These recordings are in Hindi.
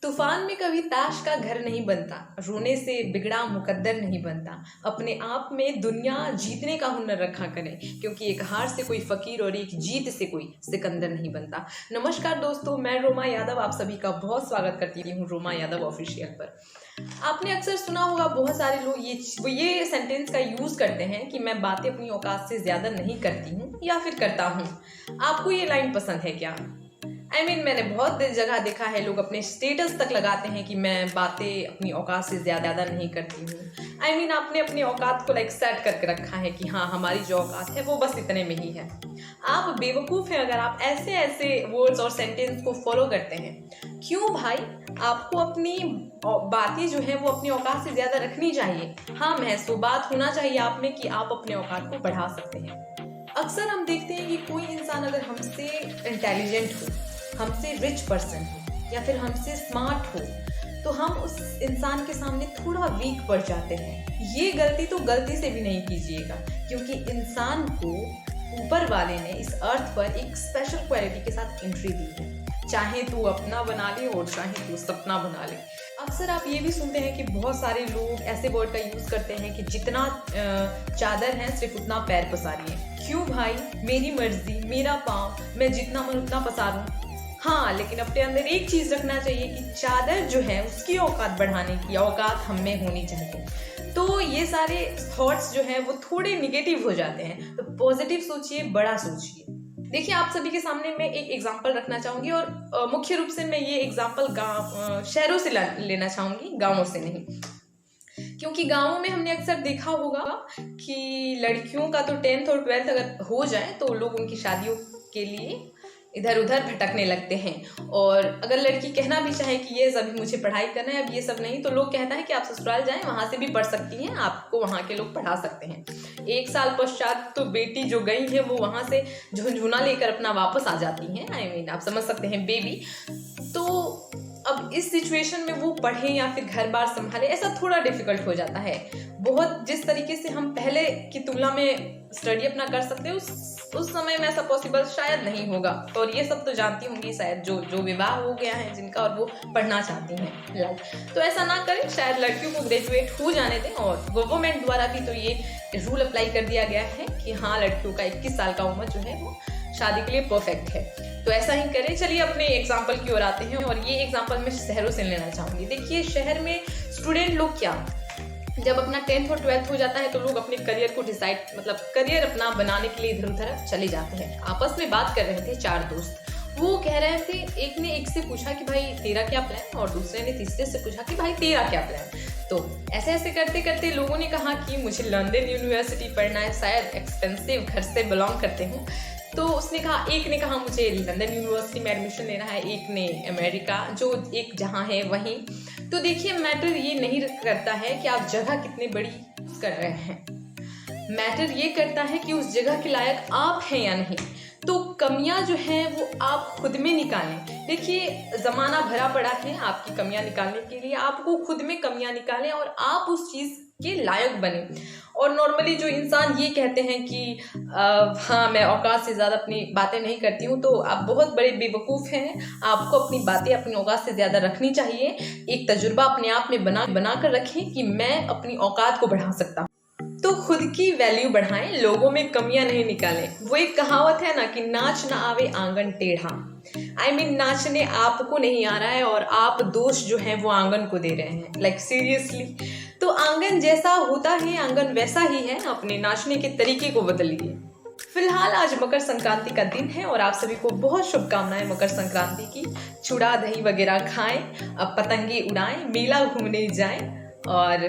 तूफान में कभी ताश का घर नहीं बनता, रोने से बिगड़ा मुकद्दर नहीं बनता। अपने आप में दुनिया जीतने का हुनर रखा करें, क्योंकि एक हार से कोई फकीर और एक जीत से कोई सिकंदर नहीं बनता। नमस्कार दोस्तों, मैं रोमा यादव आप सभी का बहुत स्वागत करती हूँ रोमा यादव ऑफिशियल पर। आपने अक्सर सुना होगा, बहुत सारे लोग ये सेंटेंस का यूज़ करते हैं कि मैं बातें अपनी औकात से ज़्यादा नहीं करती हूँ या फिर करता हूँ। आपको ये लाइन पसंद है क्या? मैंने बहुत जगह देखा है, लोग अपने स्टेटस तक लगाते हैं कि मैं बातें अपनी औकात से ज़्यादा नहीं करती हूँ। आपने अपनी औकात को सेट करके रखा है कि हाँ, हमारी जो औकात है वो बस इतने में ही है। आप बेवकूफ़ हैं अगर आप ऐसे ऐसे वर्ड्स और सेंटेंस को फॉलो करते हैं। क्यों भाई? आपको अपनी बातें जो है वो अपनी औकात से ज़्यादा रखनी चाहिए। हाँ, महसूबात होना चाहिए आप में कि आप अपने औकात को बढ़ा सकते हैं। अक्सर हम देखते हैं कि कोई इंसान अगर हमसे इंटेलिजेंट हो, हमसे रिच पर्सन हो या फिर हमसे स्मार्ट हो, तो हम उस इंसान के सामने थोड़ा वीक पड़ जाते हैं। ये गलती तो गलती से भी नहीं कीजिएगा, क्योंकि इंसान को ऊपर वाले ने इस अर्थ पर एक स्पेशल क्वालिटी के साथ एंट्री दी है। चाहे तू अपना बना ले और चाहे तू सपना बना ले। अक्सर आप ये भी सुनते हैं कि बहुत सारे लोग ऐसे वर्ड का यूज़ करते हैं कि जितना चादर है सिर्फ उतना पैर पसारिए। क्यों भाई? मेरी मर्जी, मेरा पाँव, मैं जितना मन उतना पसारूं। हाँ, लेकिन अपने अंदर एक चीज़ रखना चाहिए कि चादर जो है उसकी औकात बढ़ाने की औकात हम में होनी चाहिए। तो ये सारे थॉट्स जो हैं वो थोड़े निगेटिव हो जाते हैं, तो पॉजिटिव सोचिए, बड़ा सोचिए। देखिए, आप सभी के सामने मैं एक एग्जांपल रखना चाहूँगी और मुख्य रूप से मैं ये एग्जांपल शहरों से लेना चाहूँगी, गाँवों से नहीं। क्योंकि गाँवों में हमने अक्सर देखा होगा कि लड़कियों का तो 10th और 12th अगर हो जाए तो लोग उनकी शादियों के लिए इधर उधर भटकने लगते हैं। और अगर लड़की कहना भी चाहे कि ये अभी मुझे पढ़ाई करना है, अब ये सब नहीं, तो लोग कहता है कि आप ससुराल जाएं, वहाँ से भी पढ़ सकती हैं, आपको वहाँ के लोग पढ़ा सकते हैं। 1 साल पश्चात तो बेटी जो गई है वो वहाँ से झुंझुना लेकर अपना वापस आ जाती हैं। आप समझ सकते हैं, बेबी। तो अब इस सिचुएशन में वो पढ़े या फिर घर बार संभाले, ऐसा थोड़ा डिफिकल्ट हो जाता है। बहुत जिस तरीके से हम पहले की तुलना में स्टडी अपना कर सकते हैं, उस समय में ऐसा पॉसिबल शायद नहीं होगा। और ये सब तो जानती होंगी शायद, जो विवाह हो गया है जिनका और वो पढ़ना चाहती हैं, तो ऐसा ना करें। शायद लड़कियों को ग्रेजुएट हो जाने दें। और गवर्नमेंट द्वारा भी तो ये रूल अप्लाई कर दिया गया है कि हाँ, लड़कियों का 21 साल का उम्र जो है वो शादी के लिए परफेक्ट है, तो ऐसा ही करें। चलिए अपने एग्जाम्पल की ओर आते हैं, और ये एग्जाम्पल मैं शहरों से लेना चाहूँगी। देखिए, शहर में स्टूडेंट लोग क्या, जब अपना 10th और 12th हो जाता है तो लोग अपने करियर को करियर अपना बनाने के लिए इधर उधर चले जाते हैं। आपस में बात कर रहे थे 4 दोस्त, वो कह रहे थे, एक ने एक से पूछा कि भाई तेरा क्या प्लान, और दूसरे ने तीसरे से पूछा कि भाई तेरा क्या प्लान। तो ऐसे ऐसे करते करते लोगों ने कहा कि मुझे लंदन यूनिवर्सिटी पढ़ना है, शायद एक्सपेंसिव घर से बिलोंग करते हूँ। तो एक ने कहा मुझे लंदन यूनिवर्सिटी में एडमिशन लेना है, एक ने अमेरिका, जो एक जहाँ है वहीं। तो देखिए, मैटर ये नहीं करता है कि आप जगह कितनी बड़ी कर रहे हैं, मैटर ये करता है कि उस जगह के लायक आप हैं या नहीं। तो कमियां जो हैं वो आप खुद में निकालें। देखिए, ज़माना भरा पड़ा है आपकी कमियां निकालने के लिए। आपको खुद में कमियां निकालें और आप उस चीज़ के लायक बने। और नॉर्मली जो इंसान ये कहते हैं कि हाँ, मैं औकात से ज़्यादा अपनी बातें नहीं करती हूँ, तो आप बहुत बड़े बेवकूफ़ हैं। आपको अपनी बातें अपनी औकात से ज़्यादा रखनी चाहिए। एक तजुर्बा अपने आप में बना कर रखें कि मैं अपनी औकात को बढ़ा सकता हूँ। तो खुद की वैल्यू बढ़ाएं, लोगों में कमियां नहीं निकालें। वो एक कहावत है ना कि नाच ना आवे आंगन टेढ़ा। नाचने आपको नहीं आ रहा है और आप दोष जो है वो आंगन को दे रहे हैं, सीरियसली। तो आंगन जैसा होता है, आंगन वैसा ही है। अपने नाचने के तरीके को बदलिए। फिलहाल आज मकर संक्रांति का दिन है और आप सभी को बहुत शुभकामनाएं मकर संक्रांति की। चूड़ा दही वगैरह खाएं, अब पतंगे उड़ाएं, मेला घूमने जाएं और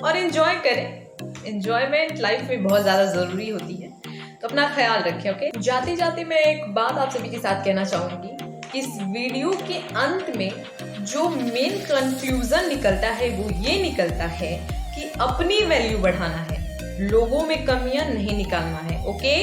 एंजॉय करें। एंजॉयमेंट लाइफ में बहुत ज़्यादा ज़रूरी होती है, तो अपना ख्याल रखें। ओके, जाते जाते मैं एक बात आप सभी के साथ कहना चाहूँगी। इस वीडियो के अंत में जो मेन कंक्लूजन निकलता है वो ये निकलता है कि अपनी वैल्यू बढ़ाना है, लोगों में कमियां नहीं निकालना है। ओके।